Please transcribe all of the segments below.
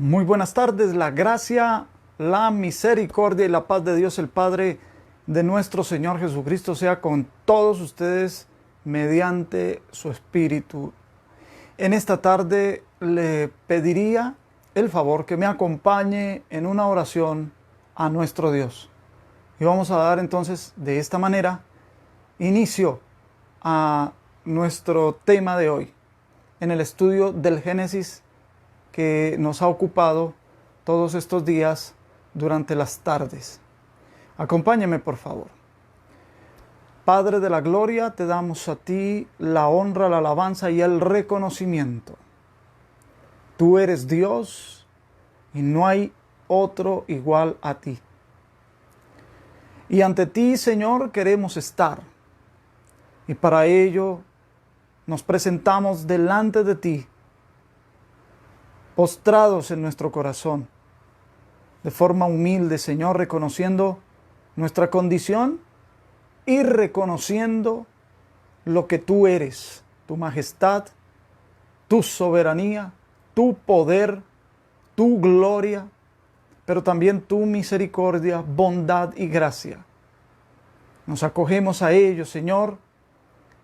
Muy buenas tardes, la gracia, la misericordia y la paz de Dios el Padre, de nuestro Señor Jesucristo, sea con todos ustedes mediante su Espíritu. En esta tarde le pediría el favor que me acompañe en una oración a nuestro Dios. Y vamos a dar entonces de esta manera inicio a nuestro tema de hoy, en el estudio del Génesis que nos ha ocupado todos estos días durante las tardes. Acompáñeme, por favor. Padre de la gloria, te damos a ti la honra, la alabanza y el reconocimiento. Tú eres Dios y no hay otro igual a ti. Y ante ti, Señor, queremos estar. Y para ello nos presentamos delante de ti, postrados en nuestro corazón, de forma humilde, Señor, reconociendo nuestra condición y reconociendo lo que tú eres, tu majestad, tu soberanía, tu poder, tu gloria, pero también tu misericordia, bondad y gracia. Nos acogemos a ello, Señor,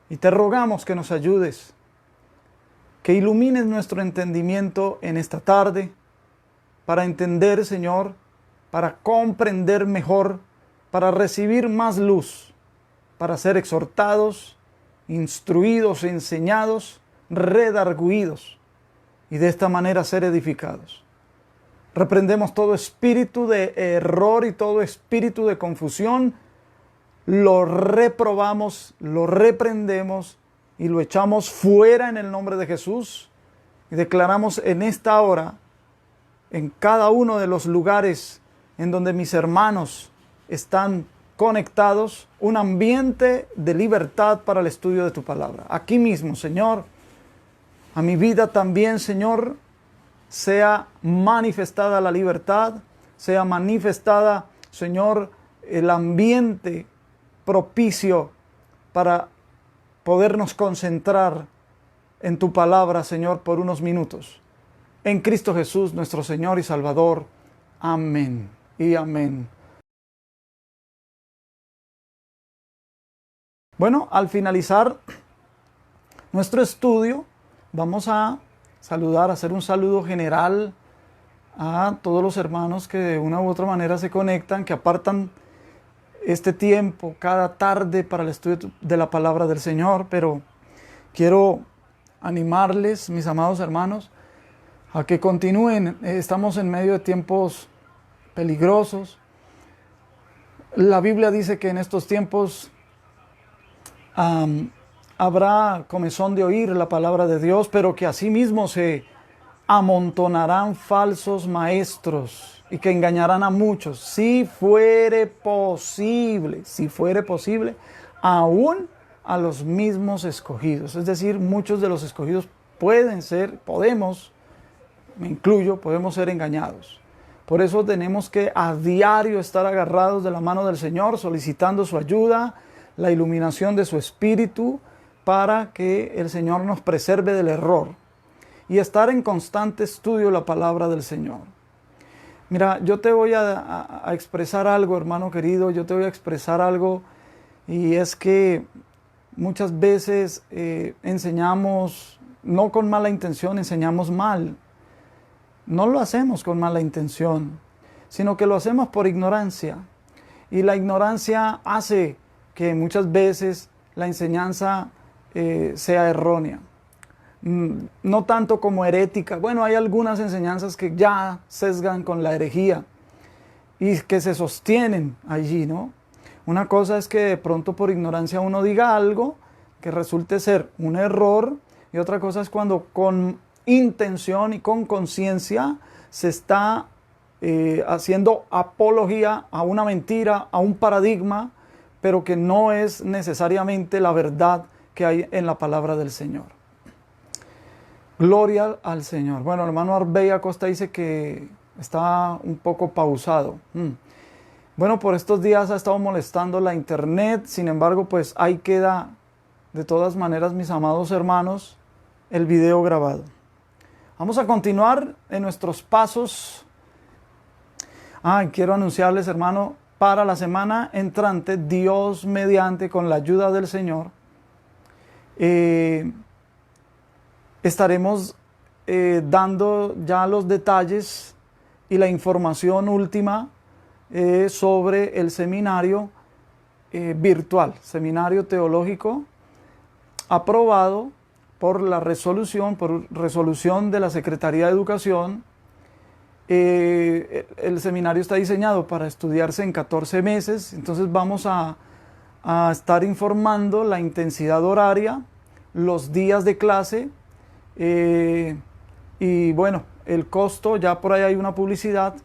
y te rogamos que nos ayudes, que ilumines nuestro entendimiento en esta tarde, para entender, Señor, para comprender mejor, para recibir más luz, para ser exhortados, instruidos, enseñados, redarguidos, y de esta manera ser edificados. Reprendemos todo espíritu de error y todo espíritu de confusión, lo reprobamos, lo reprendemos, y lo echamos fuera en el nombre de Jesús. Y declaramos en esta hora, en cada uno de los lugares en donde mis hermanos están conectados, un ambiente de libertad para el estudio de tu palabra. Aquí mismo, Señor, a mi vida también, Señor, sea manifestada la libertad, sea manifestada, Señor, el ambiente propicio para podernos concentrar en tu palabra, Señor, por unos minutos. En Cristo Jesús, nuestro Señor y Salvador. Amén y amén. Bueno, al finalizar nuestro estudio, vamos a saludar, hacer un saludo general a todos los hermanos que de una u otra manera se conectan, que apartan este tiempo cada tarde para el estudio de la palabra del Señor. Pero quiero animarles, mis amados hermanos, a que continúen. Estamos en medio de tiempos peligrosos. La Biblia dice que en estos tiempos habrá comezón de oír la palabra de Dios, pero que asimismo se amontonarán falsos maestros y que engañarán a muchos, si fuere posible, aún a los mismos escogidos. Es decir, muchos de los escogidos podemos, me incluyo, podemos ser engañados. Por eso tenemos que a diario estar agarrados de la mano del Señor, solicitando su ayuda, la iluminación de su Espíritu, para que el Señor nos preserve del error y estar en constante estudio de la palabra del Señor. Mira, yo te voy a expresar algo, hermano querido, yo te voy a expresar algo, y es que muchas veces enseñamos, no con mala intención, enseñamos mal. No lo hacemos con mala intención, sino que lo hacemos por ignorancia. Y la ignorancia hace que muchas veces la enseñanza sea errónea. No tanto como herética. Bueno, hay algunas enseñanzas que ya sesgan con la herejía y que se sostienen allí, ¿no? Una cosa es que de pronto por ignorancia uno diga algo que resulte ser un error, y otra cosa es cuando con intención y con conciencia se está haciendo apología a una mentira, a un paradigma, pero que no es necesariamente la verdad que hay en la palabra del Señor. Gloria al Señor. Bueno, el hermano Arbey Acosta dice que está un poco pausado. Bueno, por estos días ha estado molestando la internet, sin embargo, pues ahí queda, de todas maneras, mis amados hermanos, el video grabado. Vamos a continuar en nuestros pasos. Quiero anunciarles, hermano, para la semana entrante, Dios mediante, con la ayuda del Señor, estaremos dando ya los detalles y la información última sobre el seminario virtual, seminario teológico aprobado por resolución de la Secretaría de Educación. El seminario está diseñado para estudiarse en 14 meses, entonces vamos a estar informando la intensidad horaria, los días de clase y bueno, el costo. Ya por ahí hay una publicidad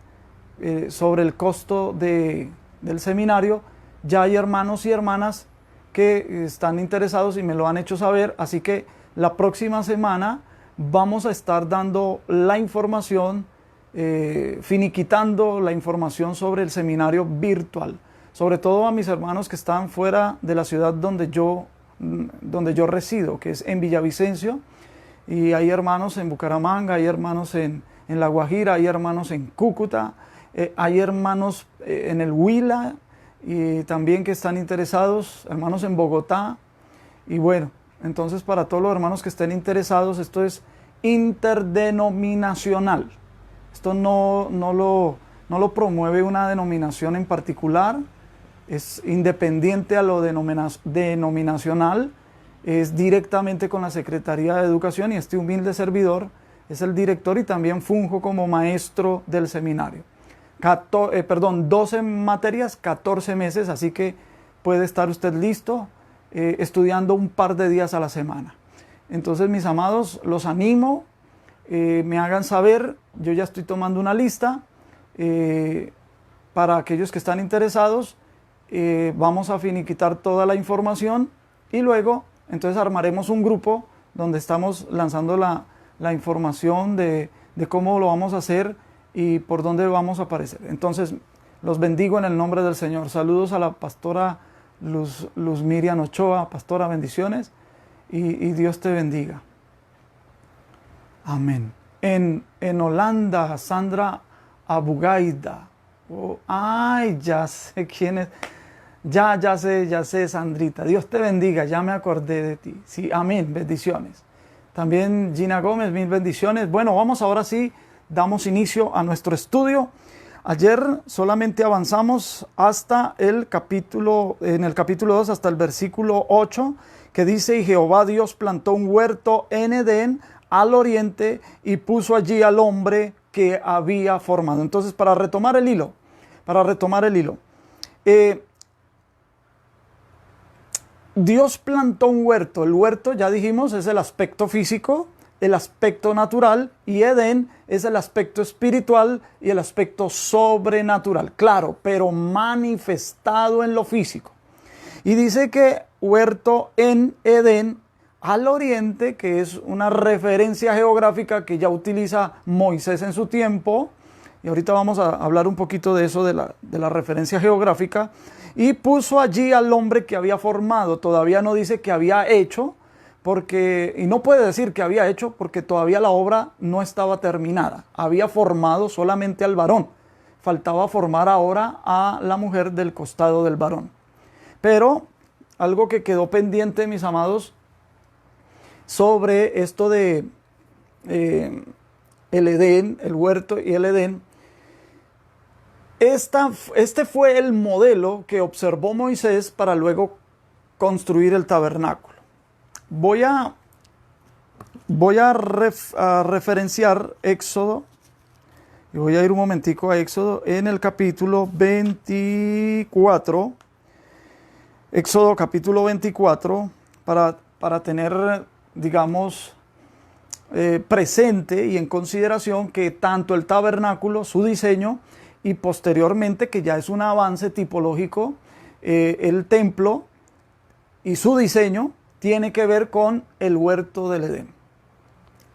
sobre el costo del seminario. Ya hay hermanos y hermanas que están interesados y me lo han hecho saber, así que la próxima semana vamos a estar dando la información, finiquitando la información sobre el seminario virtual, sobre todo a mis hermanos que están fuera de la ciudad donde yo resido, que es en Villavicencio, y hay hermanos en Bucaramanga, hay hermanos en La Guajira, hay hermanos en Cúcuta, hay hermanos en el Huila, y también que están interesados, hermanos en Bogotá. Y bueno, entonces para todos los hermanos que estén interesados, esto es interdenominacional. Esto no lo promueve una denominación en particular, es independiente a lo denominacional, es directamente con la Secretaría de Educación, y este humilde servidor es el director y también funjo como maestro del seminario. 12 materias, 14 meses, así que puede estar usted listo estudiando un par de días a la semana. Entonces, mis amados, los animo, me hagan saber. Yo ya estoy tomando una lista para aquellos que están interesados. Vamos a finiquitar toda la información y luego entonces armaremos un grupo donde estamos lanzando la información de cómo lo vamos a hacer y por dónde vamos a aparecer. Entonces, los bendigo en el nombre del Señor. Saludos a la pastora Luz Miriam Ochoa. Pastora, bendiciones y Dios te bendiga. Amén. En Holanda, Sandra Abugaida. Ya sé quién es. Ya sé, Sandrita. Dios te bendiga, ya me acordé de ti. Sí, amén, bendiciones. También Gina Gómez, mil bendiciones. Bueno, vamos ahora sí, damos inicio a nuestro estudio. Ayer solamente avanzamos hasta en el capítulo 2, hasta el versículo 8, que dice: y Jehová Dios plantó un huerto en Edén al oriente y puso allí al hombre que había formado. Entonces, para retomar el hilo, Dios plantó un huerto. El huerto, ya dijimos, es el aspecto físico, el aspecto natural, y Edén es el aspecto espiritual y el aspecto sobrenatural. Claro, pero manifestado en lo físico. Y dice que huerto en Edén al oriente, que es una referencia geográfica que ya utiliza Moisés en su tiempo. Y ahorita vamos a hablar un poquito de eso, de la referencia geográfica. Y puso allí al hombre que había formado. Todavía no dice que había hecho, y no puede decir que había hecho porque todavía la obra no estaba terminada. Había formado solamente al varón. Faltaba formar ahora a la mujer del costado del varón. Pero algo que quedó pendiente, mis amados, sobre esto de el Edén, el huerto y el Edén. Este fue el modelo que observó Moisés para luego construir el tabernáculo. Voy a referenciar Éxodo, y voy a ir un momentico a Éxodo en el capítulo 24. Éxodo capítulo 24, para tener, digamos, presente y en consideración que tanto el tabernáculo, su diseño, y posteriormente, que ya es un avance tipológico, el templo y su diseño tiene que ver con el huerto del Edén.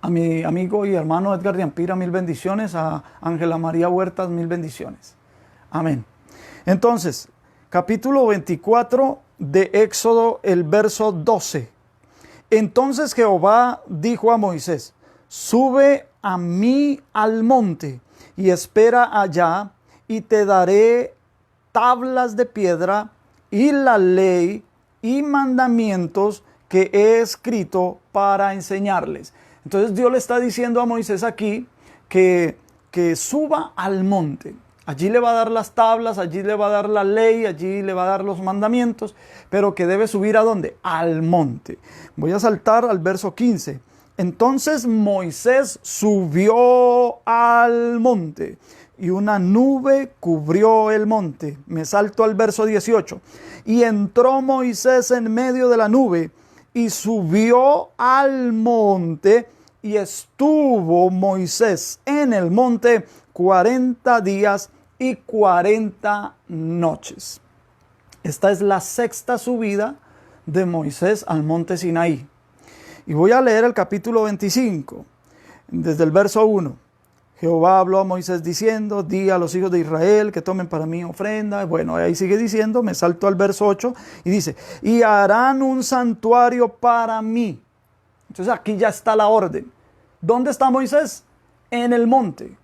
A mi amigo y hermano Edgar de Ampira, mil bendiciones. A Ángela María Huertas, mil bendiciones. Amén. Entonces, capítulo 24 de Éxodo, el verso 12. Entonces Jehová dijo a Moisés: sube a mí al monte y espera allá, y te daré tablas de piedra y la ley y mandamientos que he escrito para enseñarles. Entonces Dios le está diciendo a Moisés aquí que suba al monte. Allí le va a dar las tablas, allí le va a dar la ley, allí le va a dar los mandamientos, pero que debe subir ¿a dónde? Al monte. Voy a saltar al verso 15. Entonces Moisés subió al monte y una nube cubrió el monte. Me salto al verso 18. Y entró Moisés en medio de la nube y subió al monte, y estuvo Moisés en el monte 40 días y 40 noches. Esta es la sexta subida de Moisés al monte Sinaí. Y voy a leer el capítulo 25, desde el verso 1. Jehová habló a Moisés diciendo, di a los hijos de Israel que tomen para mí ofrenda. Bueno, ahí sigue diciendo, me salto al verso 8 y dice, y harán un santuario para mí. Entonces aquí ya está la orden. ¿Dónde está Moisés? En el monte.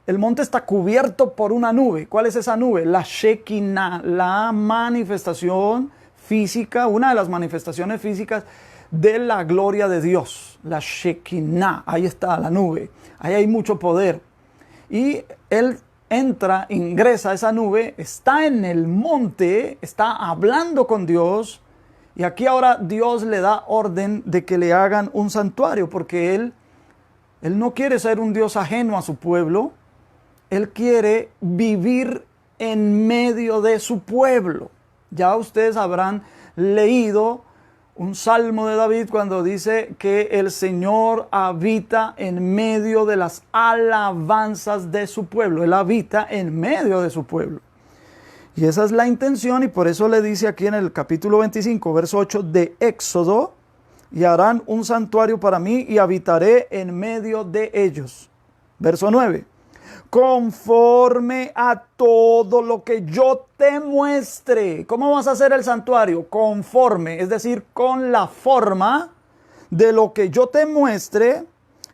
El monte está cubierto por una nube. ¿Cuál es esa nube? La Shekinah, la manifestación física, una de las manifestaciones físicas de la gloria de Dios. La Shekinah, ahí está la nube. Ahí hay mucho poder. Y él entra, ingresa a esa nube, está en el monte, está hablando con Dios. Y aquí ahora Dios le da orden de que le hagan un santuario, porque Él no quiere ser un Dios ajeno a su pueblo. Él quiere vivir en medio de su pueblo. Ya ustedes habrán leído un salmo de David cuando dice que el Señor habita en medio de las alabanzas de su pueblo. Él habita en medio de su pueblo. Y esa es la intención, y por eso le dice aquí en el capítulo 25, verso 8 de Éxodo, y harán un santuario para mí y habitaré en medio de ellos. Verso 9, conforme a todo lo que yo te muestre. ¿Cómo vas a hacer el santuario? Conforme, es decir, con la forma de lo que yo te muestre,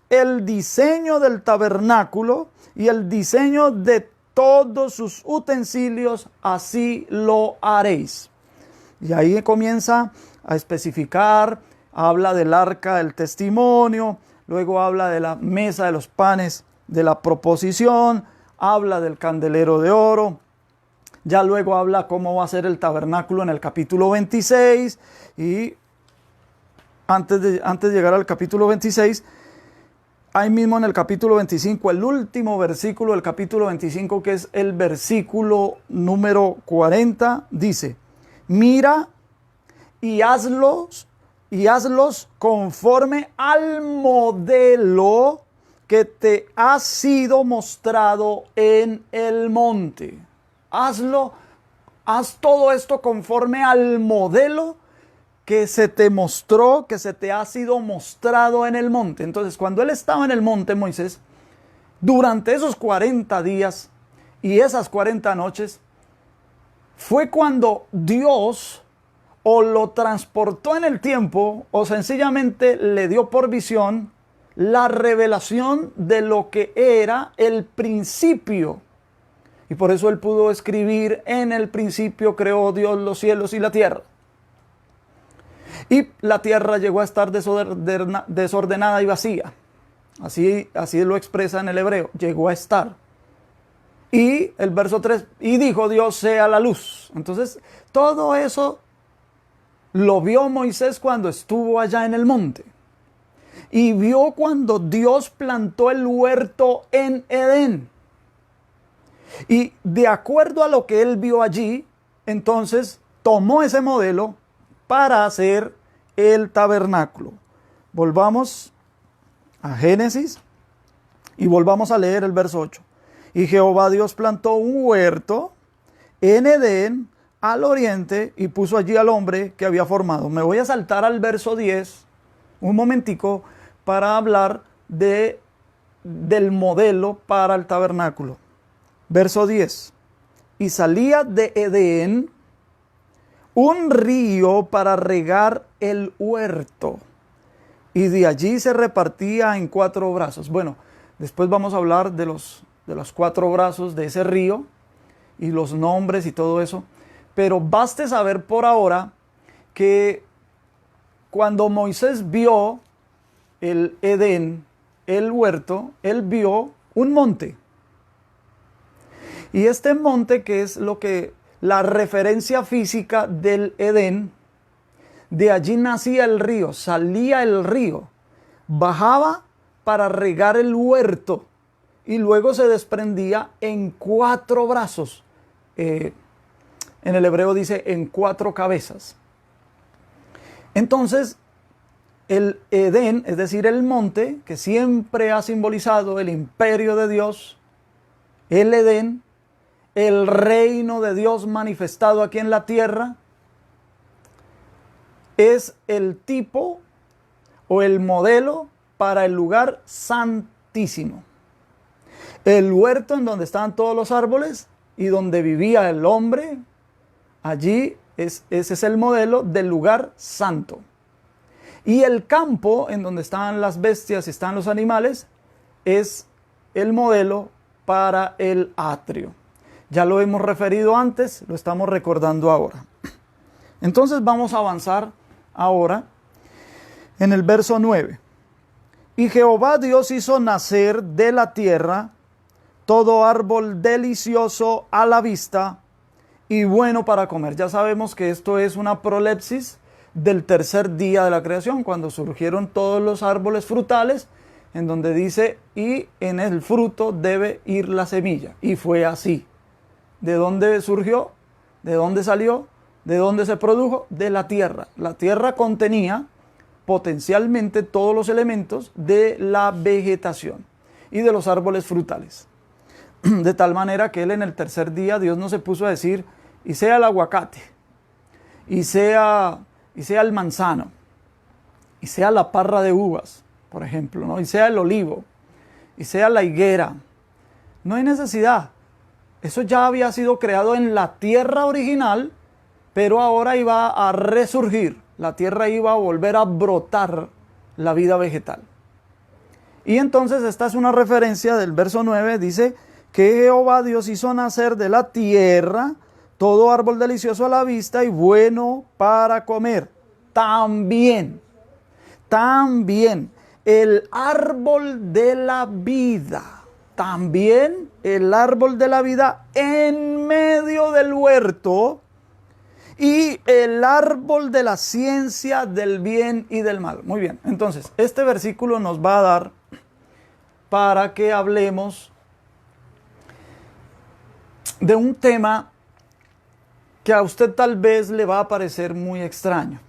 el diseño del tabernáculo y el diseño de todos sus utensilios, así lo haréis. Y ahí comienza a especificar, habla del arca del testimonio, luego habla de la mesa de los panes de la proposición, habla del candelero de oro, ya luego habla cómo va a ser el tabernáculo en el capítulo 26, y antes de llegar al capítulo 26, ahí mismo en el capítulo 25, el último versículo del capítulo 25, que es el versículo número 40, dice, mira y hazlos conforme al modelo que te ha sido mostrado en el monte. Haz todo esto conforme al modelo que se te mostró, que se te ha sido mostrado en el monte. Entonces, cuando él estaba en el monte, Moisés, durante esos 40 días y esas 40 noches, fue cuando Dios o lo transportó en el tiempo o sencillamente le dio por visión la revelación de lo que era el principio. Y por eso él pudo escribir, en el principio creó Dios los cielos y la tierra. Y la tierra llegó a estar desordenada y vacía. Así lo expresa en el hebreo. Llegó a estar. Y el verso 3, y dijo Dios, sea la luz. Entonces, todo eso lo vio Moisés cuando estuvo allá en el monte. Y vio cuando Dios plantó el huerto en Edén. Y de acuerdo a lo que él vio allí, entonces tomó ese modelo para hacer el tabernáculo. Volvamos a Génesis y volvamos a leer el verso 8. Y Jehová Dios plantó un huerto en Edén al oriente y puso allí al hombre que había formado. Me voy a saltar al verso 10 un momentico para hablar del modelo para el tabernáculo. Verso 10. Y salía de Edén un río para regar el huerto, y de allí se repartía en 4 brazos. Bueno, después vamos a hablar de los 4 brazos de ese río y los nombres y todo eso. Pero baste saber por ahora que cuando Moisés vio el Edén, el huerto, él vio un monte. Y este monte, que es la referencia física del Edén, de allí nacía el río, salía el río, bajaba para regar el huerto y luego se desprendía en 4 brazos. En el hebreo dice en 4 cabezas. Entonces, el Edén, es decir, el monte, que siempre ha simbolizado el imperio de Dios, el Edén, el reino de Dios manifestado aquí en la tierra, es el tipo o el modelo para el lugar santísimo. El huerto en donde estaban todos los árboles y donde vivía el hombre, allí ese es el modelo del lugar santo. Y el campo en donde estaban las bestias y están los animales es el modelo para el atrio. Ya lo hemos referido antes, lo estamos recordando ahora. Entonces vamos a avanzar ahora en el verso 9. Y Jehová Dios hizo nacer de la tierra todo árbol delicioso a la vista y bueno para comer. Ya sabemos que esto es una prolepsis del tercer día de la creación, cuando surgieron todos los árboles frutales, en donde dice, y en el fruto debe ir la semilla. Y fue así. ¿De dónde surgió? ¿De dónde salió? ¿De dónde se produjo? De la tierra. La tierra contenía potencialmente todos los elementos de la vegetación y de los árboles frutales. De tal manera que él en el tercer día, Dios no se puso a decir, y sea el aguacate, y sea el manzano, y sea la parra de uvas, por ejemplo, ¿no? Y sea el olivo, y sea la higuera. No hay necesidad. Eso ya había sido creado en la tierra original, pero ahora iba a resurgir. La tierra iba a volver a brotar la vida vegetal. Y entonces esta es una referencia del verso 9, dice que Jehová Dios hizo nacer de la tierra todo árbol delicioso a la vista y bueno para comer. También el árbol de la vida. También el árbol de la vida en medio del huerto y el árbol de la ciencia del bien y del mal. Muy bien, entonces este versículo nos va a dar para que hablemos de un tema que a usted tal vez le va a parecer muy extraño.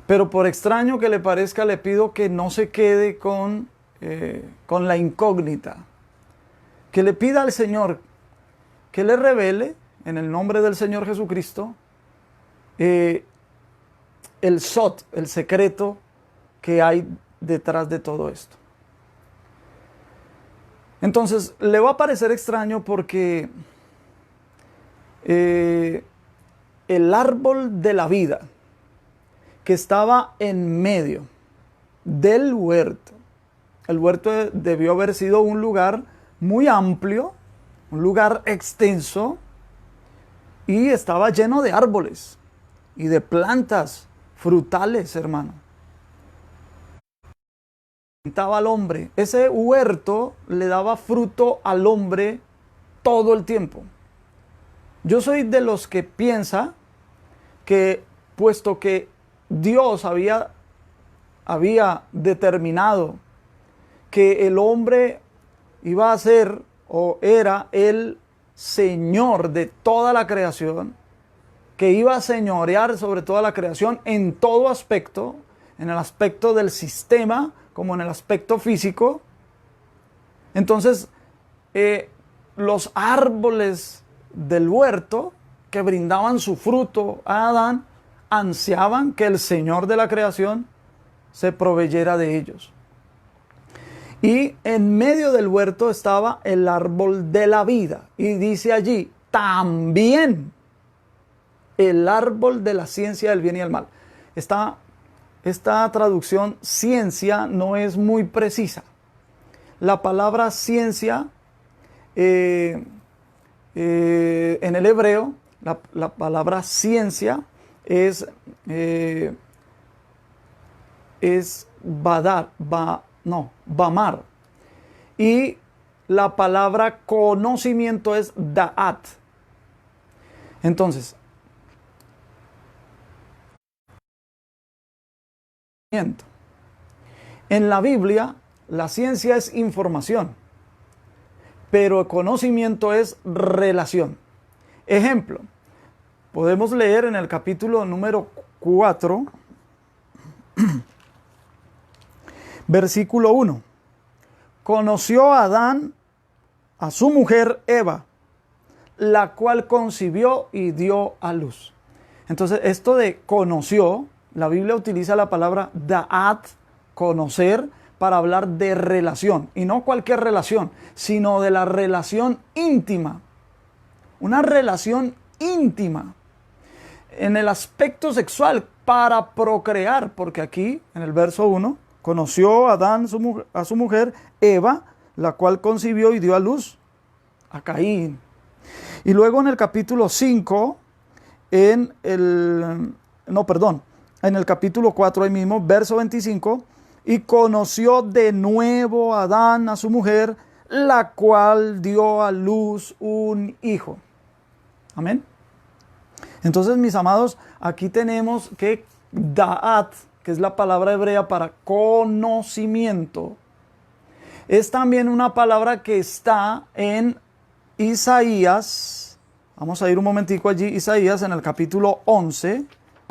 Pero por extraño que le parezca, le pido que no se quede con la incógnita. Que le pida al Señor que le revele, en el nombre del Señor Jesucristo, el sot, el secreto que hay detrás de todo esto. Entonces, le va a parecer extraño porque el árbol de la vida que estaba en medio del huerto, el huerto debió haber sido un lugar muy amplio, un lugar extenso, y estaba lleno de árboles y de plantas frutales, hermano. Al hombre. Ese huerto le daba fruto al hombre todo el tiempo. Yo soy de los que piensa que, puesto que Dios había determinado que el hombre iba a ser o era el Señor de toda la creación, que iba a señorear sobre toda la creación en todo aspecto, en el aspecto del sistema como en el aspecto físico. Entonces, los árboles del huerto que brindaban su fruto a Adán ansiaban que el Señor de la creación se proveyera de ellos. Y en medio del huerto estaba el árbol de la vida. Y dice allí, también el árbol de la ciencia del bien y el mal. Está esta traducción ciencia no es muy precisa. La palabra ciencia en el hebreo, la palabra ciencia es bamar. Y la palabra conocimiento es da'at. Entonces, en la Biblia, la ciencia es información, pero el conocimiento es relación. Ejemplo, podemos leer en el capítulo número 4, versículo 1. Conoció a Adán a su mujer Eva, la cual concibió y dio a luz. Entonces, esto de conoció, la Biblia utiliza la palabra da'at, conocer, para hablar de relación. Y no cualquier relación, sino de la relación íntima. Una relación íntima. En el aspecto sexual, para procrear. Porque aquí, en el verso 1, conoció a Adán a su mujer Eva, la cual concibió y dio a luz a Caín. Y luego en el capítulo 5, en el capítulo 4 ahí mismo, verso 25, y conoció de nuevo a Adán a su mujer, la cual dio a luz un hijo. Amén. Entonces, mis amados, aquí tenemos que da'at, que es la palabra hebrea para conocimiento, es también una palabra que está en Isaías. Vamos a ir un momentico allí, Isaías en el capítulo 11,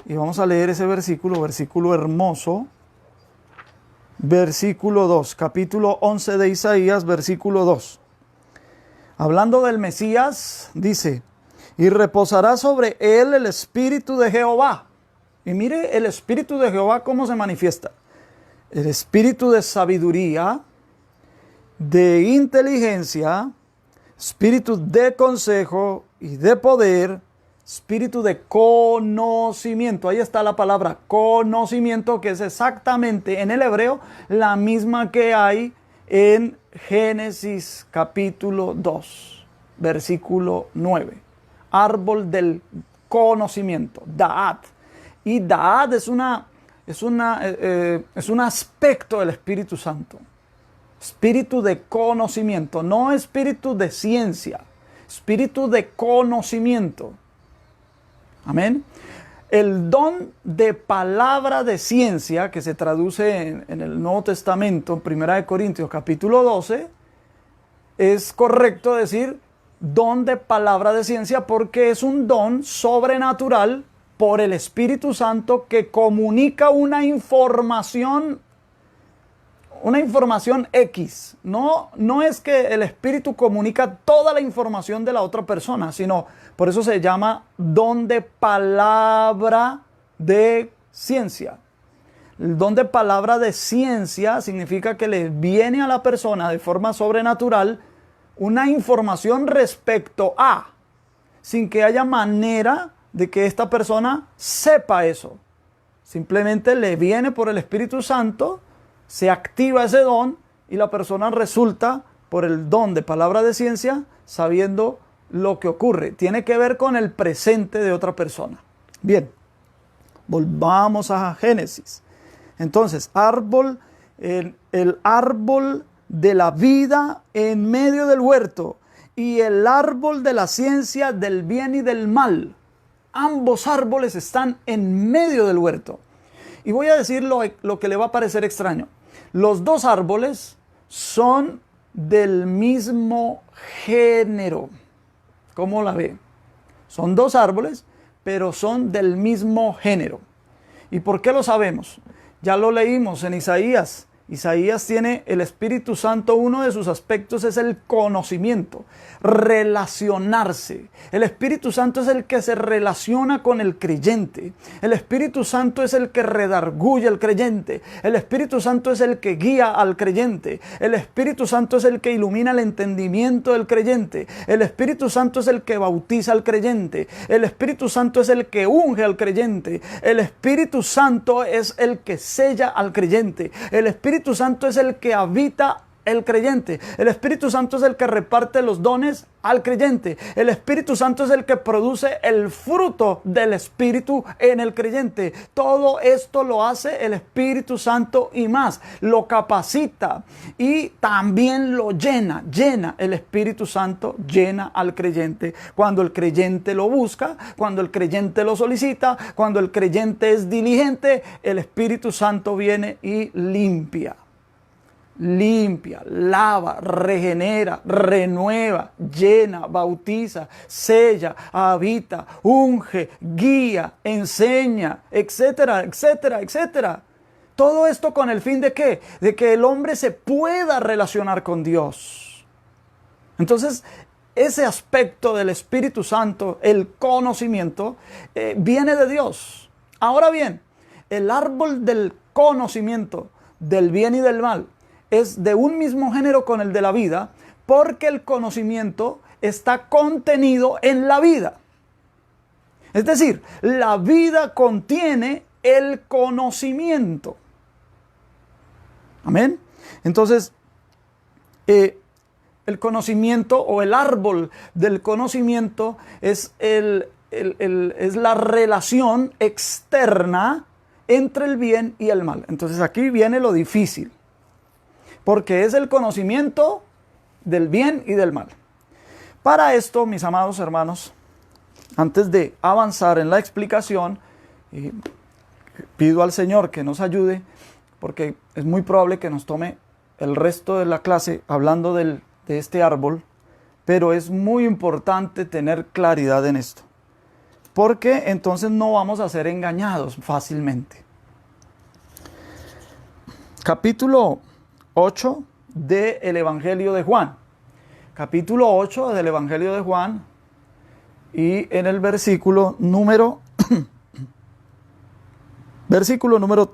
y vamos a leer ese versículo hermoso. Versículo 2, capítulo 11 de Isaías, versículo 2. Hablando del Mesías, dice, y reposará sobre él el Espíritu de Jehová. Y mire el Espíritu de Jehová cómo se manifiesta. El Espíritu de sabiduría, de inteligencia, Espíritu de consejo y de poder, Espíritu de conocimiento. Ahí está la palabra conocimiento, que es exactamente en el hebreo la misma que hay en Génesis capítulo 2, versículo 9. Árbol del conocimiento, Da'at. Y Da'at es un aspecto del Espíritu Santo. Espíritu de conocimiento, no espíritu de ciencia, espíritu de conocimiento. Amén. El don de palabra de ciencia, que se traduce en el Nuevo Testamento, en 1 Corintios capítulo 12, es correcto decir don de palabra de ciencia porque es un don sobrenatural por el Espíritu Santo que comunica una información X. No es que el Espíritu comunica toda la información de la otra persona, sino por eso se llama don de palabra de ciencia. El don de palabra de ciencia significa que le viene a la persona de forma sobrenatural una información respecto a, sin que haya manera de que esta persona sepa eso. Simplemente le viene por el Espíritu Santo, se activa ese don y la persona resulta, por el don de palabra de ciencia, sabiendo lo que ocurre. Tiene que ver con el presente de otra persona. Bien, volvamos a Génesis. Entonces, el árbol de la vida en medio del huerto y el árbol de la ciencia del bien y del mal. Ambos árboles están en medio del huerto. Y voy a decir lo que le va a parecer extraño. Los dos árboles son del mismo género. ¿Cómo la ve? Son dos árboles, pero son del mismo género. ¿Y por qué lo sabemos? Ya lo leímos en Isaías, Isaías tiene el Espíritu Santo, uno de sus aspectos es el conocimiento, relacionarse. El Espíritu Santo es el que se relaciona con el creyente. El Espíritu Santo es el que redarguye al creyente. El Espíritu Santo es el que guía al creyente. El Espíritu Santo es el que ilumina el entendimiento del creyente. El Espíritu Santo es el que bautiza al creyente. El Espíritu Santo es el que unge al creyente. El Espíritu Santo es el que sella al creyente. El Espíritu Santo es el que habita el creyente. El Espíritu Santo es el que reparte los dones al creyente. El Espíritu Santo es el que produce el fruto del Espíritu en el creyente. Todo esto lo hace el Espíritu Santo y más. Lo capacita y también lo llena. El Espíritu Santo llena al creyente. Cuando el creyente lo busca, cuando el creyente lo solicita, cuando el creyente es diligente, el Espíritu Santo viene y limpia, lava, regenera, renueva, llena, bautiza, sella, habita, unge, guía, enseña, etcétera, etcétera, etcétera. Todo esto con el fin de ¿qué? De que el hombre se pueda relacionar con Dios. Entonces, ese aspecto del Espíritu Santo, el conocimiento, viene de Dios. Ahora bien, el árbol del conocimiento del bien y del mal es de un mismo género con el de la vida, porque el conocimiento está contenido en la vida. Es decir, la vida contiene el conocimiento. Amén. Entonces, el conocimiento o el árbol del conocimiento es la relación externa entre el bien y el mal. Entonces aquí viene lo difícil, porque es el conocimiento del bien y del mal. Para esto, mis amados hermanos, antes de avanzar en la explicación, pido al Señor que nos ayude, porque es muy probable que nos tome el resto de la clase hablando de este árbol, pero es muy importante tener claridad en esto, porque entonces no vamos a ser engañados fácilmente. Capítulo 8 del Evangelio de Juan. Capítulo 8 del Evangelio de Juan, y en el versículo número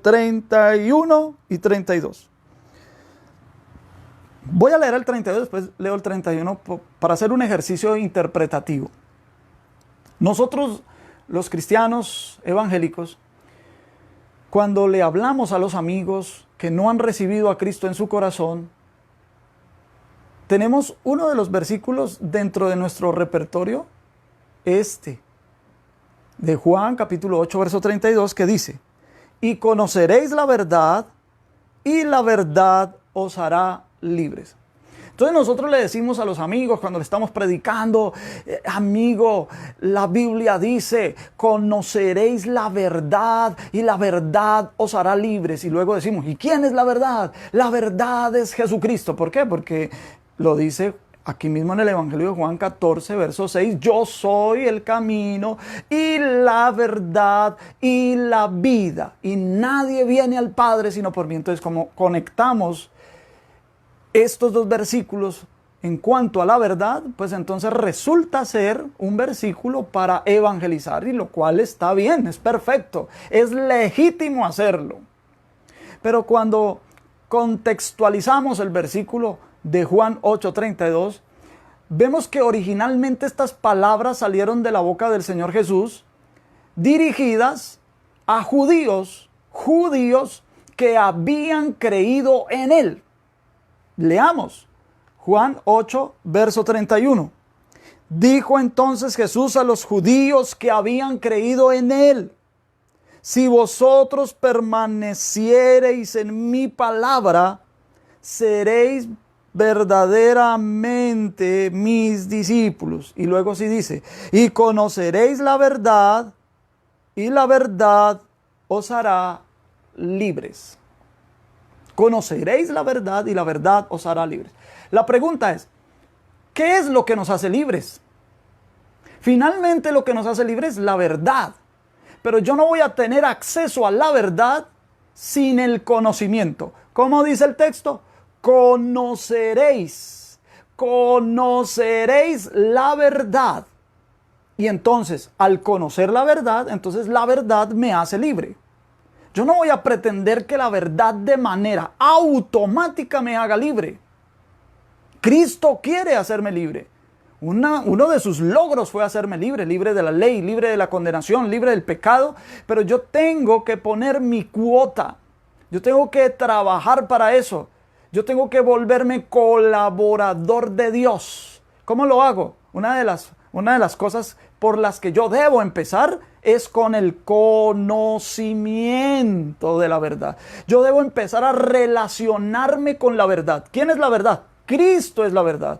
31 y 32. Voy a leer el 32, después leo el 31 para hacer un ejercicio interpretativo. Nosotros, los cristianos evangélicos, cuando le hablamos a los amigos que no han recibido a Cristo en su corazón, tenemos uno de los versículos dentro de nuestro repertorio, de Juan capítulo 8, verso 32, que dice: y conoceréis la verdad, y la verdad os hará libres. Entonces nosotros le decimos a los amigos cuando le estamos predicando: amigo, la Biblia dice, conoceréis la verdad y la verdad os hará libres. Y luego decimos: ¿y quién es la verdad? La verdad es Jesucristo. ¿Por qué? Porque lo dice aquí mismo en el Evangelio de Juan 14, verso 6, yo soy el camino y la verdad y la vida, y nadie viene al Padre sino por mí. Entonces, como conectamos estos dos versículos en cuanto a la verdad, pues entonces resulta ser un versículo para evangelizar, y lo cual está bien, es perfecto, es legítimo hacerlo. Pero cuando contextualizamos el versículo de Juan 8:32, vemos que originalmente estas palabras salieron de la boca del Señor Jesús, dirigidas a judíos que habían creído en Él. Leamos Juan 8, verso 31. Dijo entonces Jesús a los judíos que habían creído en Él: si vosotros permaneciereis en mi palabra, seréis verdaderamente mis discípulos. Y luego sí dice: y conoceréis la verdad, y la verdad os hará libres. Conoceréis la verdad y la verdad os hará libres. La pregunta es: ¿qué es lo que nos hace libres? Finalmente lo que nos hace libres es la verdad. Pero yo no voy a tener acceso a la verdad sin el conocimiento. ¿Cómo dice el texto? Conoceréis la verdad. Y entonces, al conocer la verdad, entonces la verdad me hace libre. Yo no voy a pretender que la verdad de manera automática me haga libre. Cristo quiere hacerme libre. Uno de sus logros fue hacerme libre, libre de la ley, libre de la condenación, libre del pecado. Pero yo tengo que poner mi cuota. Yo tengo que trabajar para eso. Yo tengo que volverme colaborador de Dios. ¿Cómo lo hago? Una de las cosas por las que yo debo empezar es con el conocimiento de la verdad. Yo debo empezar a relacionarme con la verdad. ¿Quién es la verdad? Cristo es la verdad.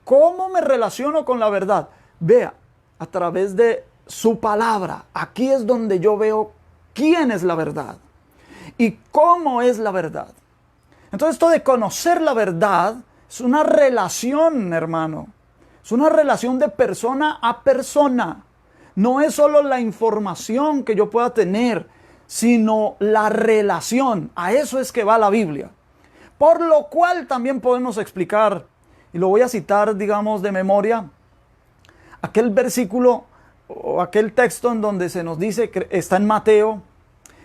¿Cómo me relaciono con la verdad? Vea, a través de su palabra. Aquí es donde yo veo quién es la verdad y cómo es la verdad. Entonces, esto de conocer la verdad es una relación, hermano. Es una relación de persona a persona. No es solo la información que yo pueda tener, sino la relación. A eso es que va la Biblia. Por lo cual también podemos explicar, y lo voy a citar, digamos, de memoria, aquel versículo o aquel texto en donde se nos dice, que está en Mateo,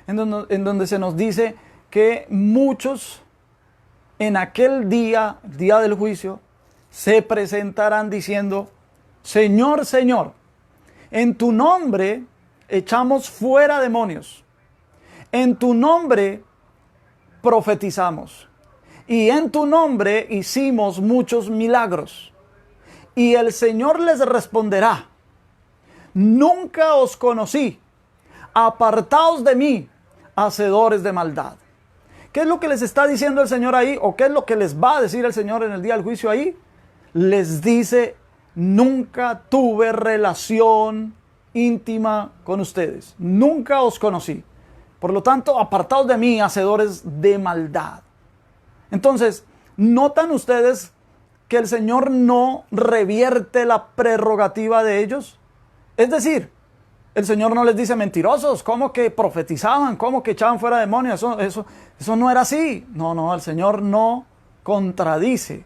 en donde se nos dice que muchos en aquel día, el día del juicio, se presentarán diciendo: Señor, Señor, en tu nombre echamos fuera demonios, en tu nombre profetizamos, y en tu nombre hicimos muchos milagros. Y el Señor les responderá: nunca os conocí, apartaos de mí, hacedores de maldad. ¿Qué es lo que les está diciendo el Señor ahí? ¿O qué es lo que les va a decir el Señor en el día del juicio ahí? Les dice: nunca tuve relación íntima con ustedes, nunca os conocí. Por lo tanto, apartaos de mí, hacedores de maldad. Entonces, ¿notan ustedes que el Señor no revierte la prerrogativa de ellos? Es decir, el Señor no les dice: mentirosos, ¿cómo que profetizaban? ¿Cómo que echaban fuera demonios? Eso no era así. No, el Señor no contradice.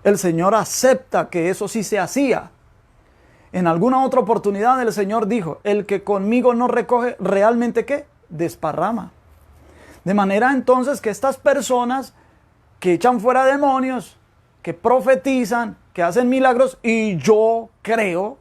El Señor acepta que eso sí se hacía. En alguna otra oportunidad el Señor dijo: el que conmigo no recoge, ¿realmente qué? Desparrama. De manera entonces que estas personas que echan fuera demonios, que profetizan, que hacen milagros, y yo creo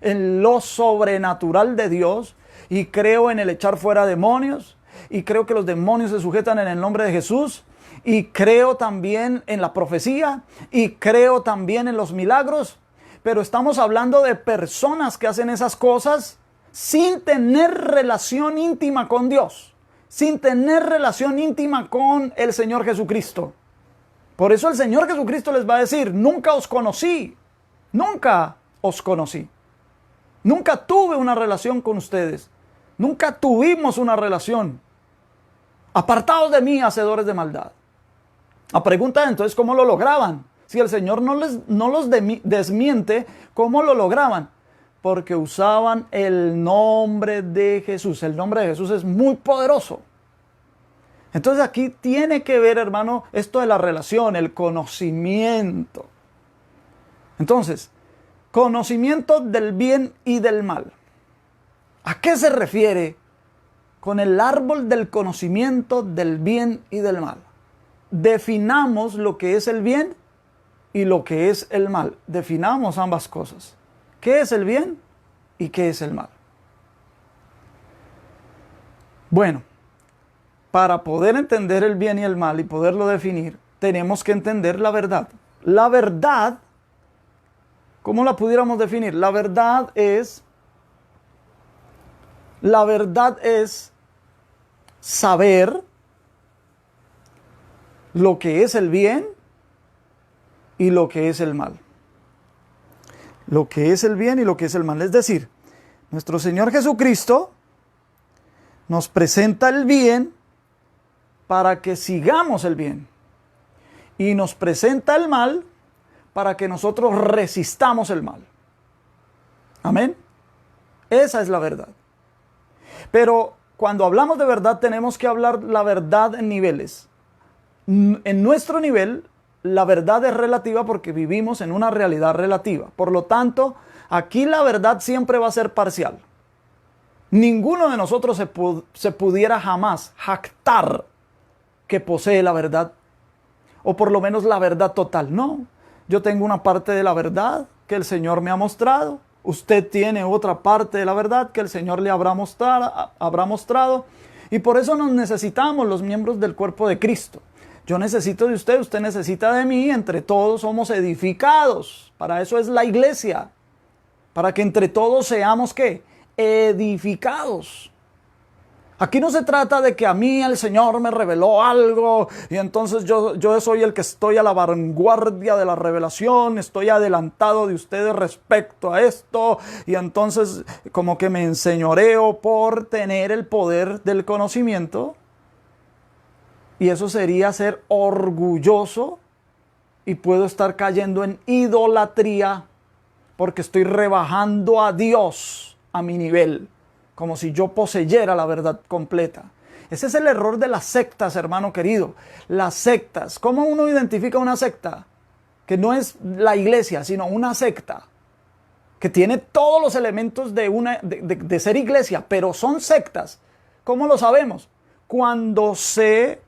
en lo sobrenatural de Dios, y creo en el echar fuera demonios, y creo que los demonios se sujetan en el nombre de Jesús, y creo también en la profecía, y creo también en los milagros. Pero estamos hablando de personas que hacen esas cosas sin tener relación íntima con Dios, sin tener relación íntima con el Señor Jesucristo. Por eso el Señor Jesucristo les va a decir: nunca os conocí, nunca os conocí. Nunca tuve una relación con ustedes, nunca tuvimos una relación. Apartaos de mí, hacedores de maldad. La pregunta es entonces: ¿cómo lo lograban? Si el Señor no los desmiente, ¿cómo lo lograban? Porque usaban el nombre de Jesús. El nombre de Jesús es muy poderoso. Entonces aquí tiene que ver, hermano, esto de la relación, el conocimiento. Entonces, conocimiento del bien y del mal. ¿A qué se refiere con el árbol del conocimiento del bien y del mal? Definamos lo que es el bien y lo que es el mal. Definamos ambas cosas. ¿Qué es el bien y qué es el mal? Bueno, para poder entender el bien y el mal y poderlo definir, tenemos que entender la verdad. La verdad, ¿cómo la pudiéramos definir? La verdad es saber lo que es el bien y lo que es el mal. Lo que es el bien y lo que es el mal. Es decir, nuestro Señor Jesucristo nos presenta el bien para que sigamos el bien. Y nos presenta el mal para que nosotros resistamos el mal. Amén. Esa es la verdad. Pero cuando hablamos de verdad tenemos que hablar la verdad en niveles. En nuestro nivel, la verdad es relativa porque vivimos en una realidad relativa. Por lo tanto, aquí la verdad siempre va a ser parcial. Ninguno de nosotros se pudiera jamás jactar que posee la verdad, o por lo menos la verdad total. No, yo tengo una parte de la verdad que el Señor me ha mostrado. Usted tiene otra parte de la verdad que el Señor le habrá mostrado. Y por eso nos necesitamos los miembros del cuerpo de Cristo. Yo necesito de usted, usted necesita de mí, entre todos somos edificados. Para eso es la iglesia. Para que entre todos seamos, ¿qué? Edificados. Aquí no se trata de que a mí el Señor me reveló algo y entonces yo soy el que estoy a la vanguardia de la revelación, estoy adelantado de ustedes respecto a esto y entonces como que me enseñoreo por tener el poder del conocimiento. Y eso sería ser orgulloso y puedo estar cayendo en idolatría porque estoy rebajando a Dios a mi nivel, como si yo poseyera la verdad completa. Ese es el error de las sectas, hermano querido. Las sectas. ¿Cómo uno identifica una secta? Que no es la iglesia, sino una secta. Que tiene todos los elementos de ser iglesia, pero son sectas. ¿Cómo lo sabemos? Cuando se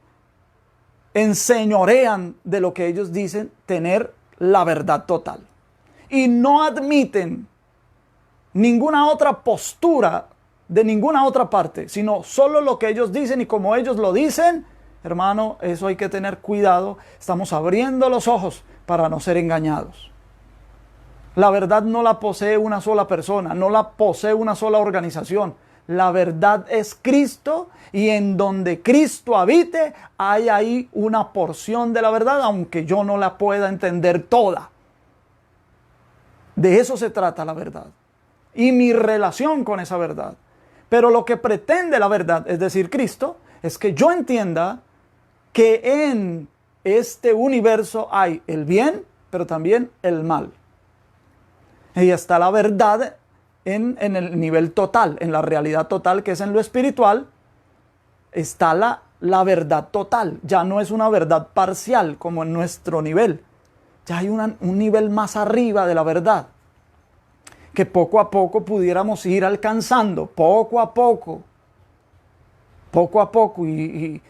enseñorean de lo que ellos dicen tener la verdad total. Y no admiten ninguna otra postura de ninguna otra parte, sino solo lo que ellos dicen y como ellos lo dicen, hermano, eso hay que tener cuidado. Estamos abriendo los ojos para no ser engañados. La verdad no la posee una sola persona, no la posee una sola organización. La verdad es Cristo y en donde Cristo habite hay ahí una porción de la verdad, aunque yo no la pueda entender toda. De eso se trata la verdad y mi relación con esa verdad. Pero lo que pretende la verdad, es decir, Cristo, es que yo entienda que en este universo hay el bien, pero también el mal. Y está la verdad en el nivel total, en la realidad total, que es en lo espiritual, está la verdad total. Ya no es una verdad parcial como en nuestro nivel. Ya hay un nivel más arriba de la verdad, que poco a poco pudiéramos ir alcanzando, poco a poco, y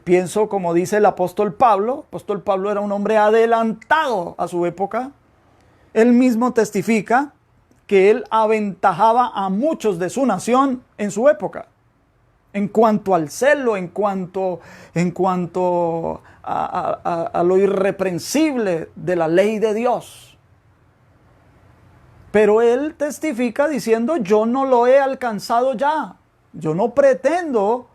pienso, como dice el apóstol Pablo era un hombre adelantado a su época. Él mismo testifica que él aventajaba a muchos de su nación en su época, en cuanto al celo, en cuanto a lo irreprensible de la ley de Dios. Pero él testifica diciendo, yo no lo he alcanzado ya. Yo no pretendo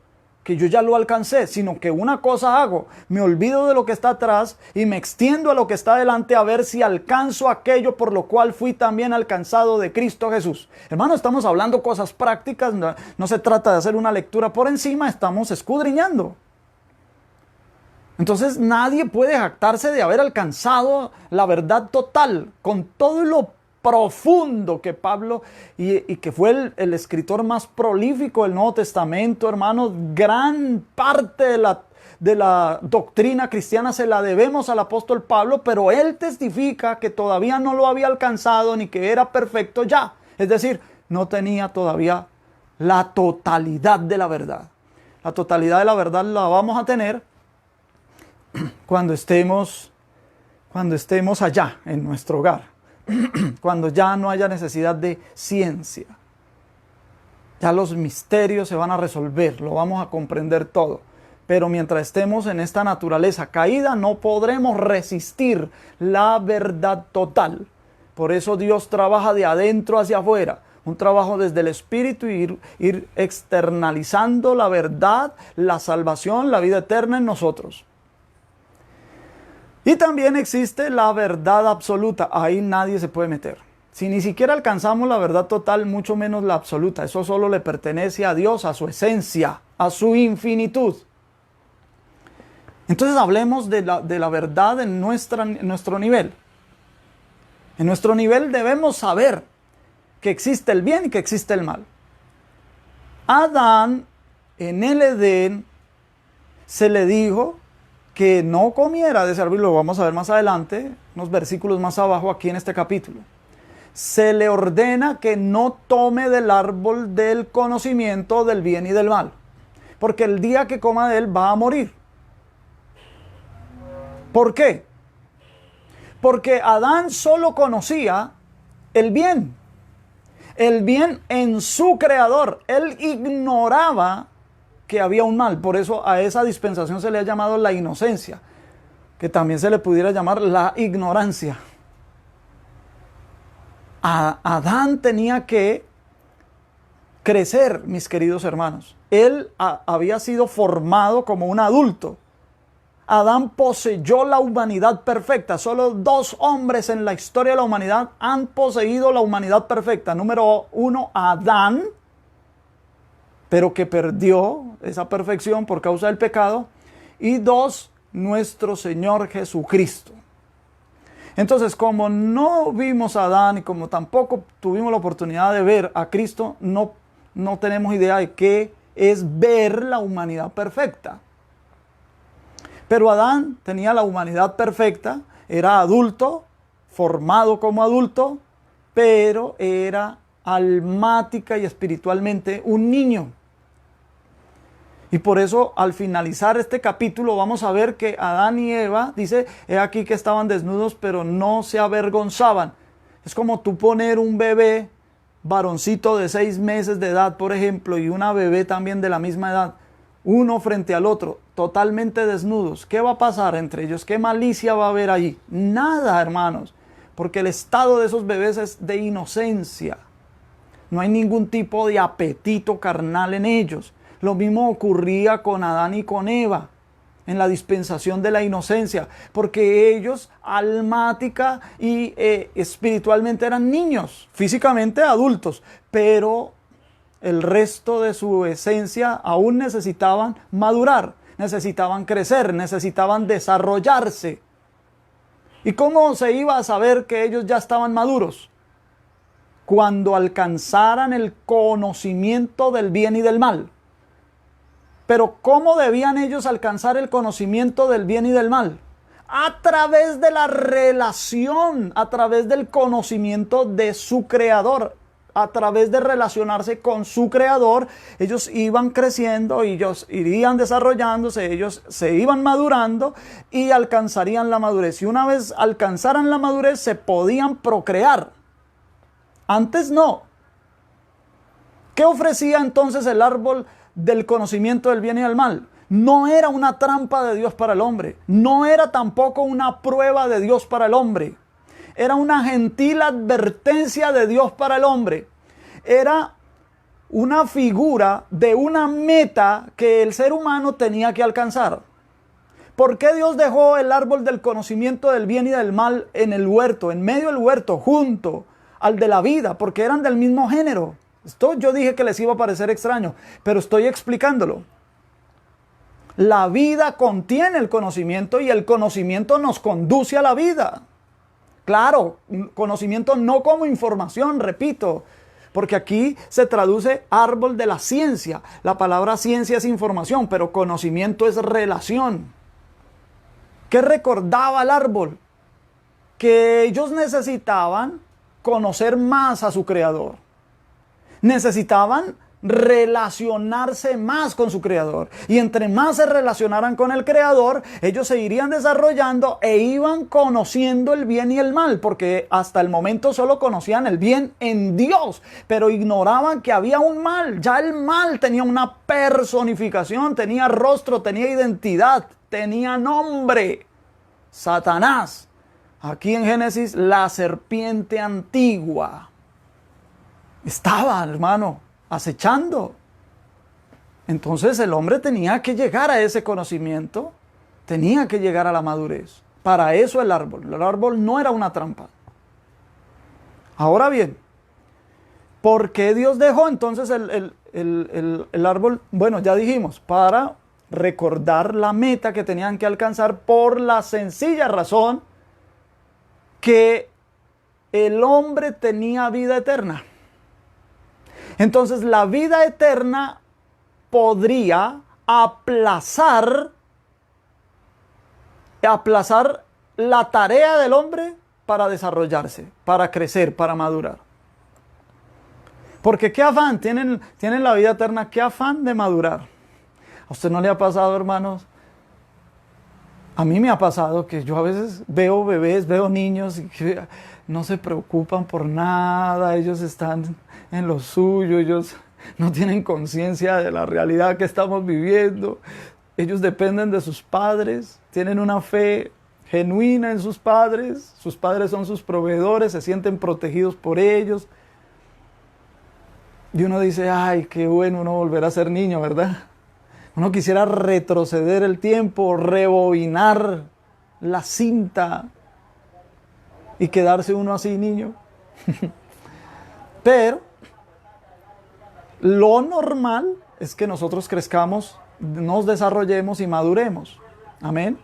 que yo ya lo alcancé, sino que una cosa hago, me olvido de lo que está atrás y me extiendo a lo que está adelante a ver si alcanzo aquello por lo cual fui también alcanzado de Cristo Jesús. Hermano, estamos hablando cosas prácticas, no se trata de hacer una lectura por encima, estamos escudriñando. Entonces nadie puede jactarse de haber alcanzado la verdad total, con todo lo profundo que Pablo, y que fue el escritor más prolífico del Nuevo Testamento, hermanos. Gran parte de la doctrina cristiana se la debemos al apóstol Pablo, pero él testifica que todavía no lo había alcanzado ni que era perfecto ya. Es decir, no tenía todavía la totalidad de la verdad. La totalidad de la verdad la vamos a tener cuando estemos allá en nuestro hogar. Cuando ya no haya necesidad de ciencia, ya los misterios se van a resolver, lo vamos a comprender todo. Pero mientras estemos en esta naturaleza caída, no podremos resistir la verdad total. Por eso Dios trabaja de adentro hacia afuera, un trabajo desde el Espíritu y ir externalizando la verdad, la salvación, la vida eterna en nosotros. Y también existe la verdad absoluta. Ahí nadie se puede meter. Si ni siquiera alcanzamos la verdad total, mucho menos la absoluta. Eso solo le pertenece a Dios, a su esencia, a su infinitud. Entonces hablemos de la verdad en nuestro nivel. En nuestro nivel debemos saber que existe el bien y que existe el mal. Adán, en el Edén, se le dijo que no comiera de ese árbol, lo vamos a ver más adelante, unos versículos más abajo aquí en este capítulo. Se le ordena que no tome del árbol del conocimiento del bien y del mal, porque el día que coma de él va a morir. ¿Por qué? Porque Adán solo conocía el bien en su creador. Él ignoraba que había un mal. Por eso a esa dispensación se le ha llamado la inocencia, que también se le pudiera llamar la ignorancia. Adán tenía que crecer, mis queridos hermanos. Él había sido formado como un adulto. Adán poseyó la humanidad perfecta. Solo 2 hombres en la historia de la humanidad han poseído la humanidad perfecta. Número 1, Adán, pero que perdió esa perfección por causa del pecado. Y 2, nuestro Señor Jesucristo. Entonces, como no vimos a Adán y como tampoco tuvimos la oportunidad de ver a Cristo, no tenemos idea de qué es ver la humanidad perfecta. Pero Adán tenía la humanidad perfecta, era adulto, formado como adulto, pero era almática y espiritualmente un niño. Y por eso al finalizar este capítulo vamos a ver que Adán y Eva, dice, he aquí que estaban desnudos, pero no se avergonzaban. Es como tú poner un bebé varoncito de 6 meses de edad, por ejemplo, y una bebé también de la misma edad, uno frente al otro, totalmente desnudos. ¿Qué va a pasar entre ellos? ¿Qué malicia va a haber allí? Nada, hermanos, porque el estado de esos bebés es de inocencia. No hay ningún tipo de apetito carnal en ellos. Lo mismo ocurría con Adán y con Eva en la dispensación de la inocencia, porque ellos almática y espiritualmente eran niños, físicamente adultos, pero el resto de su esencia aún necesitaban madurar, necesitaban crecer, necesitaban desarrollarse. ¿Y cómo se iba a saber que ellos ya estaban maduros? Cuando alcanzaran el conocimiento del bien y del mal. Pero ¿cómo debían ellos alcanzar el conocimiento del bien y del mal? A través de la relación, a través del conocimiento de su creador, a través de relacionarse con su creador. Ellos iban creciendo, ellos irían desarrollándose, ellos se iban madurando y alcanzarían la madurez. Y una vez alcanzaran la madurez se podían procrear. Antes no. ¿Qué ofrecía entonces el árbol del conocimiento del bien y del mal? No era una trampa de Dios para el hombre. No era tampoco una prueba de Dios para el hombre. Era una gentil advertencia de Dios para el hombre. Era una figura de una meta que el ser humano tenía que alcanzar. ¿Por qué Dios dejó el árbol del conocimiento del bien y del mal en el huerto, en medio del huerto, junto al de la vida? Porque eran del mismo género. Esto yo dije que les iba a parecer extraño, pero estoy explicándolo. La vida contiene el conocimiento y el conocimiento nos conduce a la vida. Claro, conocimiento no como información, repito, porque aquí se traduce árbol de la ciencia. La palabra ciencia es información, pero conocimiento es relación. ¿Qué recordaba el árbol? Que ellos necesitaban conocer más a su creador. Necesitaban relacionarse más con su creador, y entre más se relacionaran con el creador, ellos se irían desarrollando e iban conociendo el bien y el mal, porque hasta el momento solo conocían el bien en Dios, pero ignoraban que había un mal. Ya el mal tenía una personificación, tenía rostro, tenía identidad, tenía nombre. Satanás, aquí en Génesis, la serpiente antigua, estaba, hermano, acechando. Entonces el hombre tenía que llegar a ese conocimiento, tenía que llegar a la madurez. Para eso el árbol no era una trampa. Ahora bien, ¿por qué Dios dejó entonces el árbol? Bueno, ya dijimos, para recordar la meta que tenían que alcanzar, por la sencilla razón que el hombre tenía vida eterna. Entonces la vida eterna podría aplazar aplazar la tarea del hombre para desarrollarse, para crecer, para madurar. Porque qué afán, tienen la vida eterna, qué afán de madurar. ¿A usted no le ha pasado, hermanos? A mí me ha pasado que yo a veces veo bebés, veo niños y que no se preocupan por nada, ellos están en lo suyo, ellos no tienen conciencia de la realidad que estamos viviendo. Ellos dependen de sus padres, tienen una fe genuina en sus padres son sus proveedores, se sienten protegidos por ellos. Y uno dice, ay, qué bueno uno volver a ser niño, ¿verdad? Uno quisiera retroceder el tiempo, rebobinar la cinta y quedarse uno así niño. Pero lo normal es que nosotros crezcamos, nos desarrollemos y maduremos. Amén.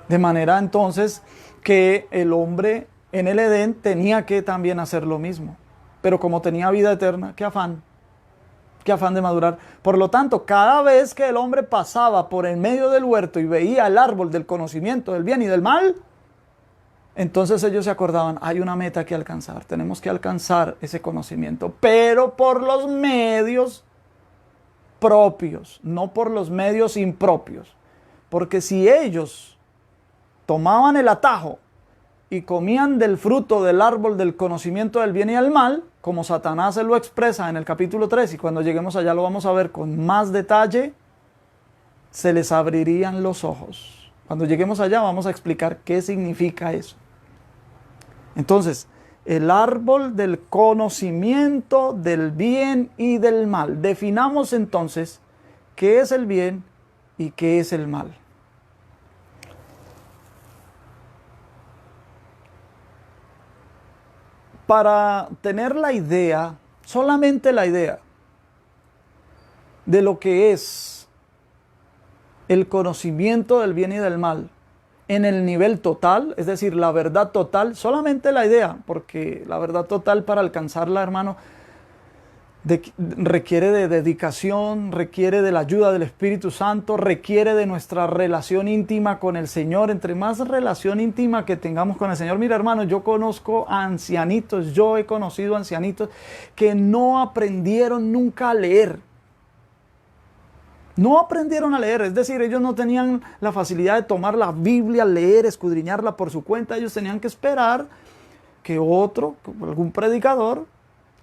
De manera entonces que el hombre en el Edén tenía que también hacer lo mismo. Pero como tenía vida eterna, qué afán de madurar. Por lo tanto, cada vez que el hombre pasaba por el medio del huerto y veía el árbol del conocimiento del bien y del mal, entonces ellos se acordaban, hay una meta que alcanzar, tenemos que alcanzar ese conocimiento, pero por los medios propios, no por los medios impropios. Porque si ellos tomaban el atajo y comían del fruto del árbol del conocimiento del bien y del mal, como Satanás se lo expresa en el capítulo 3, y cuando lleguemos allá lo vamos a ver con más detalle, se les abrirían los ojos. Cuando lleguemos allá vamos a explicar qué significa eso. Entonces, el árbol del conocimiento del bien y del mal. Definamos entonces qué es el bien y qué es el mal. Para tener la idea, solamente la idea de lo que es el conocimiento del bien y del mal en el nivel total, es decir, la verdad total, solamente la idea, porque la verdad total para alcanzarla, hermano, requiere de dedicación, requiere de la ayuda del Espíritu Santo, requiere de nuestra relación íntima con el Señor. Entre más relación íntima que tengamos con el Señor, mira, hermano, yo conozco a ancianitos, yo he conocido ancianitos que no aprendieron nunca a leer. No aprendieron a leer, es decir, ellos no tenían la facilidad de tomar la Biblia, leer, escudriñarla por su cuenta. Ellos tenían que esperar que otro, algún predicador,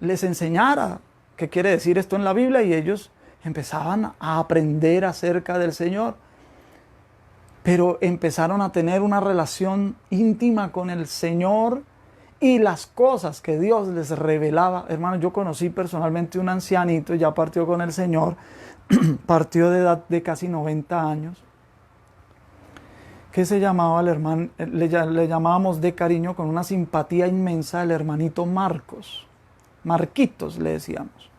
les enseñara qué quiere decir esto en la Biblia, y ellos empezaban a aprender acerca del Señor. Pero empezaron a tener una relación íntima con el Señor y las cosas que Dios les revelaba. Hermano, yo conocí personalmente un ancianito, ya partió con el Señor, partió de edad de casi 90 años, que se llamaba el hermano, le llamábamos de cariño, con una simpatía inmensa, el hermanito Marcos. Marquitos le decíamos.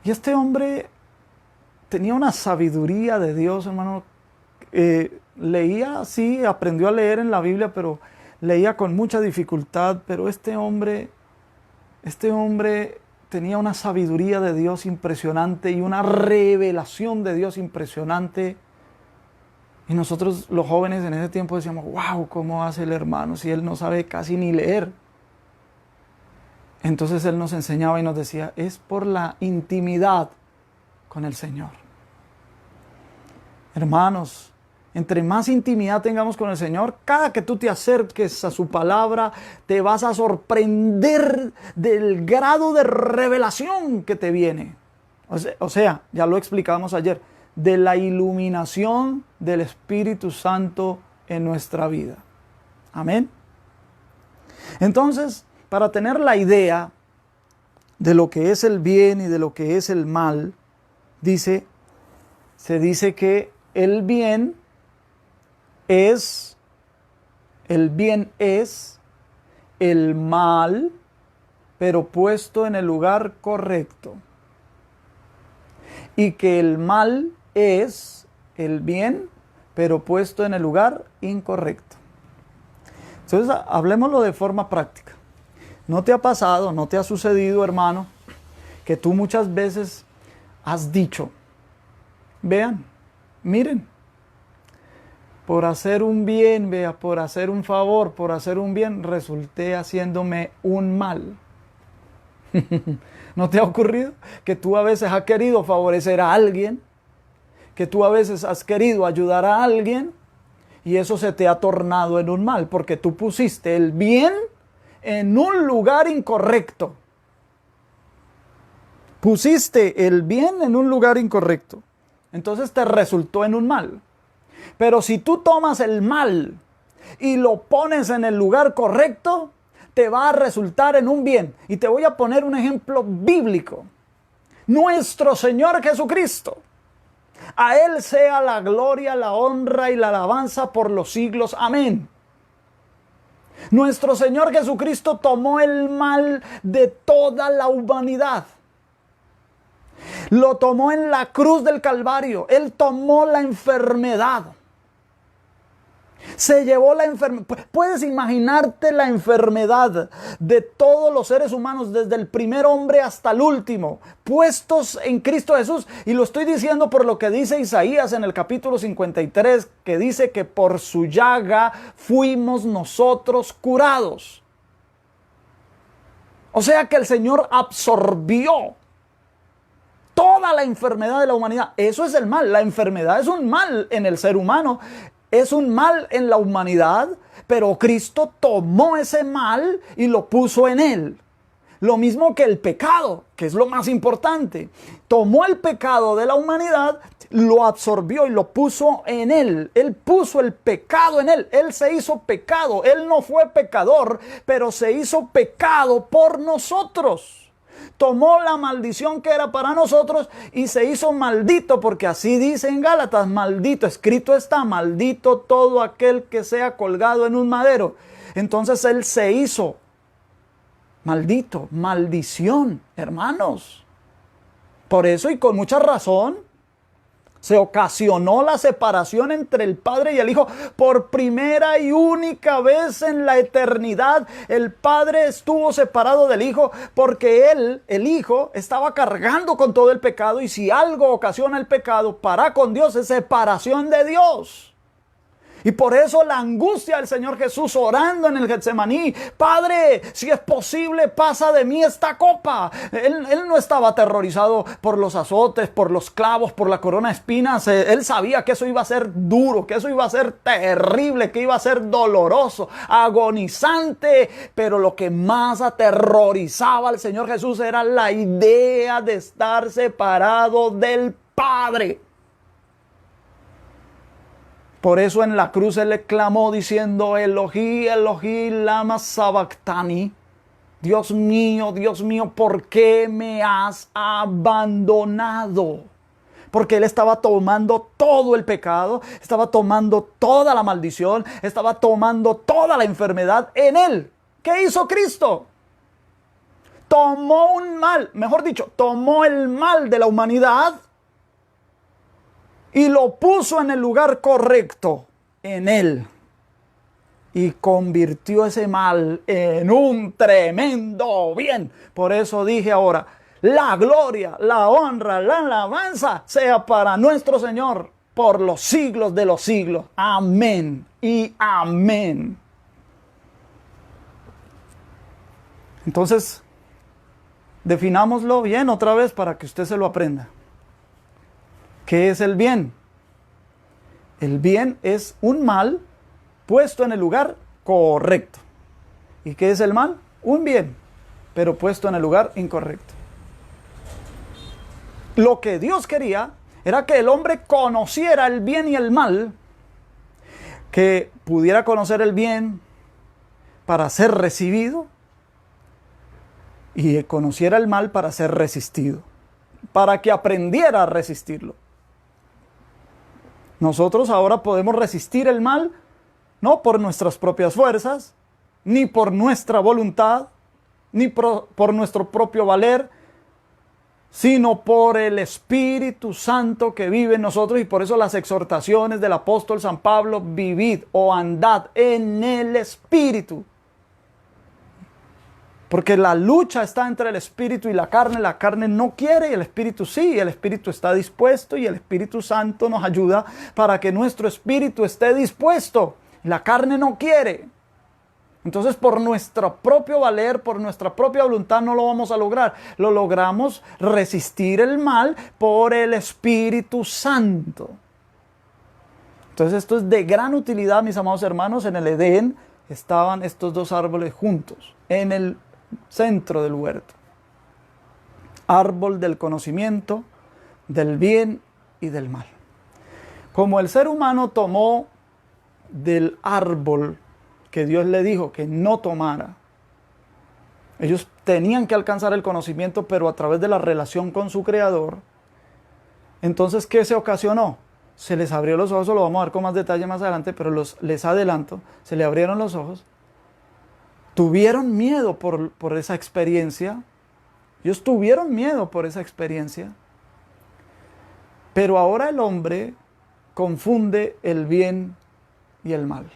Y este hombre tenía una sabiduría de Dios, hermano. Leía, sí, aprendió a leer en la Biblia, pero leía con mucha dificultad. Pero este hombre tenía una sabiduría de Dios impresionante y una revelación de Dios impresionante. Y nosotros los jóvenes en ese tiempo decíamos, wow, ¿cómo hace el hermano si él no sabe casi ni leer? Entonces él nos enseñaba y nos decía, es por la intimidad con el Señor. Hermanos, entre más intimidad tengamos con el Señor, cada que tú te acerques a su palabra, te vas a sorprender del grado de revelación que te viene. O sea, ya lo explicamos ayer, de la iluminación del Espíritu Santo en nuestra vida. Amén. Entonces, para tener la idea de lo que es el bien y de lo que es el mal, se dice que el bien es el mal, pero puesto en el lugar correcto. Y que el mal es el bien, pero puesto en el lugar incorrecto. Entonces, hablemoslo de forma práctica. ¿No te ha pasado, no te ha sucedido, hermano, que tú muchas veces has dicho, vean, miren, por hacer un bien, vea, por hacer un favor, por hacer un bien, resulté haciéndome un mal. ¿No te ha ocurrido que tú a veces has querido favorecer a alguien? Que tú a veces has querido ayudar a alguien y eso se te ha tornado en un mal porque tú pusiste el bien en un lugar incorrecto. Pusiste el bien en un lugar incorrecto. Entonces te resultó en un mal. Pero si tú tomas el mal y lo pones en el lugar correcto, te va a resultar en un bien. Y te voy a poner un ejemplo bíblico. Nuestro Señor Jesucristo. A Él sea la gloria, la honra y la alabanza por los siglos. Amén. Nuestro Señor Jesucristo tomó el mal de toda la humanidad. Lo tomó en la cruz del Calvario. Él tomó la enfermedad. Se llevó la enfermedad. Puedes imaginarte la enfermedad de todos los seres humanos, desde el primer hombre hasta el último, puestos en Cristo Jesús. Y lo estoy diciendo por lo que dice Isaías en el capítulo 53, que dice que por su llaga fuimos nosotros curados. O sea que el Señor absorbió toda la enfermedad de la humanidad. Eso es el mal. La enfermedad es un mal en el ser humano. Es un mal en la humanidad, pero Cristo tomó ese mal y lo puso en él. Lo mismo que el pecado, que es lo más importante. Tomó el pecado de la humanidad, lo absorbió y lo puso en él. Él puso el pecado en él. Él se hizo pecado. Él no fue pecador, pero se hizo pecado por nosotros. Tomó la maldición que era para nosotros y se hizo maldito, porque así dice en Gálatas, maldito, escrito está, maldito todo aquel que sea colgado en un madero. Entonces Él se hizo maldito, maldición, hermanos. Por eso y con mucha razón, se ocasionó la separación entre el Padre y el Hijo. Por primera y única vez en la eternidad, el Padre estuvo separado del Hijo porque Él, el Hijo, estaba cargando con todo el pecado. Y si algo ocasiona el pecado para con Dios, es separación de Dios. Y por eso la angustia del Señor Jesús orando en el Getsemaní: Padre, si es posible, pasa de mí esta copa. Él no estaba aterrorizado por los azotes, por los clavos, por la corona de espinas. Él sabía que eso iba a ser duro, que eso iba a ser terrible, que iba a ser doloroso, agonizante. Pero lo que más aterrorizaba al Señor Jesús era la idea de estar separado del Padre. Por eso en la cruz Él le clamó diciendo: Elohí, Elohí, lama sabactani. Dios mío, ¿por qué me has abandonado? Porque Él estaba tomando todo el pecado, estaba tomando toda la maldición, estaba tomando toda la enfermedad en Él. ¿Qué hizo Cristo? Tomó un mal, mejor dicho, tomó el mal de la humanidad y lo puso en el lugar correcto, en Él. Y convirtió ese mal en un tremendo bien. Por eso dije ahora: la gloria, la honra, la alabanza sea para nuestro Señor por los siglos de los siglos. Amén y amén. Entonces, definámoslo bien otra vez para que usted se lo aprenda. ¿Qué es el bien? El bien es un mal puesto en el lugar correcto. ¿Y qué es el mal? Un bien, pero puesto en el lugar incorrecto. Lo que Dios quería era que el hombre conociera el bien y el mal, que pudiera conocer el bien para ser recibido y conociera el mal para ser resistido, para que aprendiera a resistirlo. Nosotros ahora podemos resistir el mal, no por nuestras propias fuerzas, ni por nuestra voluntad, ni por nuestro propio valer, sino por el Espíritu Santo que vive en nosotros. Y por eso las exhortaciones del apóstol San Pablo: vivid o andad en el Espíritu. Porque la lucha está entre el espíritu y la carne no quiere y el espíritu sí, el espíritu está dispuesto y el Espíritu Santo nos ayuda para que nuestro espíritu esté dispuesto. La carne no quiere. Entonces por nuestro propio valer, por nuestra propia voluntad no lo vamos a lograr. Lo logramos resistir el mal por el Espíritu Santo. Entonces esto es de gran utilidad, mis amados hermanos. En el Edén estaban estos dos árboles juntos, en el centro del huerto. Árbol del conocimiento, del bien y del mal. Como el ser humano tomó del árbol que Dios le dijo que no tomara, ellos tenían que alcanzar el conocimiento, pero a través de la relación con su Creador. Entonces, ¿qué se ocasionó? Se les abrió los ojos, lo vamos a ver con más detalle más adelante, pero les adelanto, se le abrieron los ojos, tuvieron miedo por esa experiencia, ellos tuvieron miedo por esa experiencia, pero ahora el hombre confunde el bien y el mal.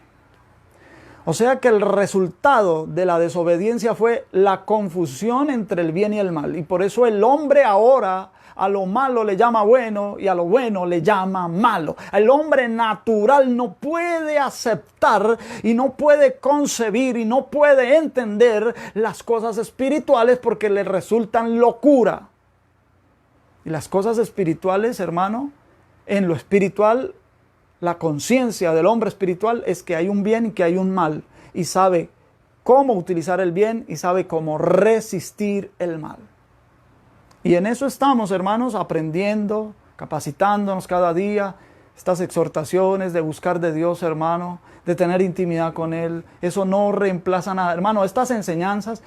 O sea que el resultado de la desobediencia fue la confusión entre el bien y el mal. Y por eso el hombre ahora a lo malo le llama bueno y a lo bueno le llama malo. El hombre natural no puede aceptar y no puede concebir y no puede entender las cosas espirituales porque le resultan locura. Y las cosas espirituales, hermano, en lo espiritual, la conciencia del hombre espiritual es que hay un bien y que hay un mal. Y sabe cómo utilizar el bien y sabe cómo resistir el mal. Y en eso estamos, hermanos, aprendiendo, capacitándonos cada día. Estas exhortaciones de buscar de Dios, hermano, de tener intimidad con Él. Eso no reemplaza nada. Hermano, estas enseñanzas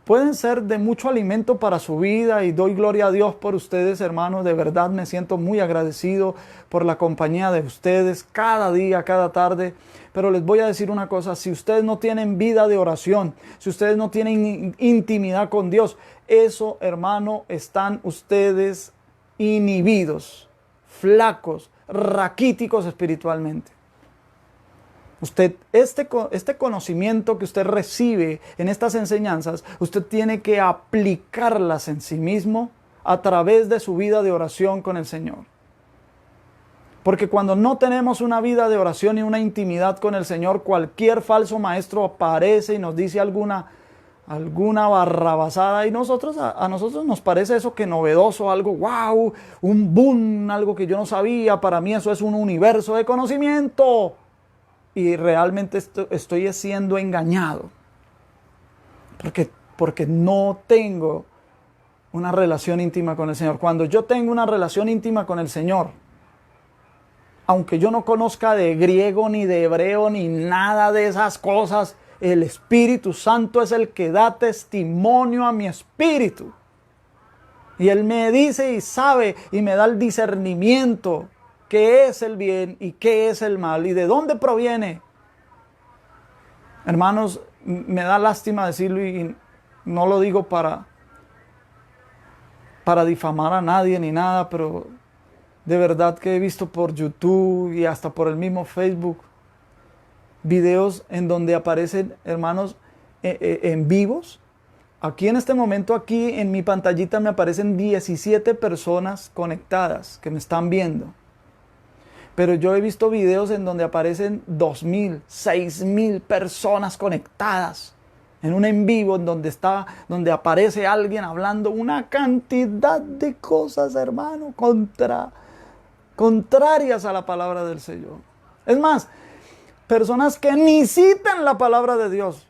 pueden ser de mucho alimento para su vida y doy gloria a Dios por ustedes, hermanos. De verdad me siento muy agradecido por la compañía de ustedes cada día, cada tarde. Pero les voy a decir una cosa, si ustedes no tienen vida de oración, si ustedes no tienen intimidad con Dios, eso, hermano, están ustedes inhibidos, flacos, raquíticos espiritualmente. Usted, este conocimiento que usted recibe en estas enseñanzas, usted tiene que aplicarlas en sí mismo a través de su vida de oración con el Señor. Porque cuando no tenemos una vida de oración y una intimidad con el Señor, cualquier falso maestro aparece y nos dice alguna barrabasada y a nosotros nos parece eso que novedoso, algo wow, un boom, algo que yo no sabía. Para mí eso es un universo de conocimiento. Y realmente estoy siendo engañado. Porque no tengo una relación íntima con el Señor. Cuando yo tengo una relación íntima con el Señor, aunque yo no conozca de griego, ni de hebreo, ni nada de esas cosas, el Espíritu Santo es el que da testimonio a mi espíritu. Y Él me dice y sabe y me da el discernimiento. ¿Qué es el bien y qué es el mal? ¿Y de dónde proviene? Hermanos, me da lástima decirlo y no lo digo para difamar a nadie ni nada, pero de verdad que he visto por YouTube y hasta por el mismo Facebook videos en donde aparecen, hermanos, en vivos. Aquí en este momento, aquí en mi pantallita me aparecen 17 personas conectadas que me están viendo. Pero yo he visto videos en donde aparecen 2,000, 6,000 personas conectadas en un en vivo en donde aparece alguien hablando una cantidad de cosas, hermano, contrarias a la palabra del Señor. Es más, personas que ni citan la palabra de Dios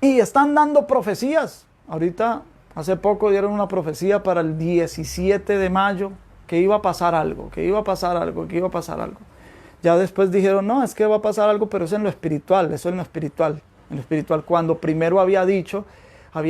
y están dando profecías. Ahorita, hace poco dieron una profecía para el 17 de mayo, que iba a pasar algo, que iba a pasar algo, que iba a pasar algo. Ya después dijeron, no, es que va a pasar algo, pero es en lo espiritual, eso es en lo espiritual. En lo espiritual, cuando primero había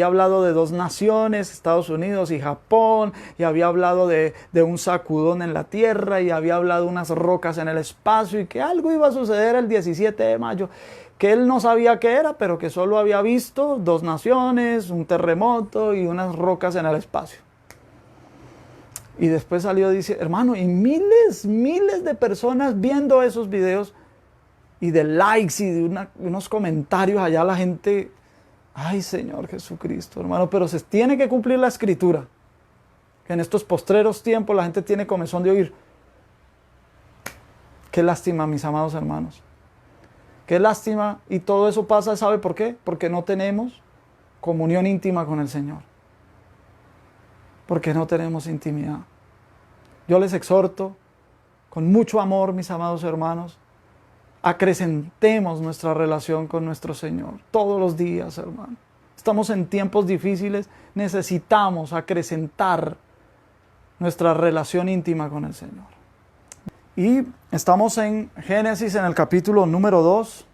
hablado de 2 naciones, Estados Unidos y Japón, y había hablado de un sacudón en la tierra, y había hablado de unas rocas en el espacio, y que algo iba a suceder el 17 de mayo, que él no sabía qué era, pero que solo había visto 2 naciones, un terremoto y unas rocas en el espacio. Y después salió, dice, hermano, y miles de personas viendo esos videos y de likes y de unos comentarios allá, la gente Ay, Señor Jesucristo, hermano, pero se tiene que cumplir la Escritura. Que en estos postreros tiempos la gente tiene comezón de oír. Qué lástima, mis amados hermanos. Qué lástima. Y todo eso pasa, ¿sabe por qué? Porque no tenemos comunión íntima con el Señor. Porque no tenemos intimidad. Yo les exhorto, con mucho amor, mis amados hermanos, acrecentemos nuestra relación con nuestro Señor todos los días, hermano. Estamos en tiempos difíciles, necesitamos acrecentar nuestra relación íntima con el Señor. Y estamos en Génesis, en el capítulo número 2.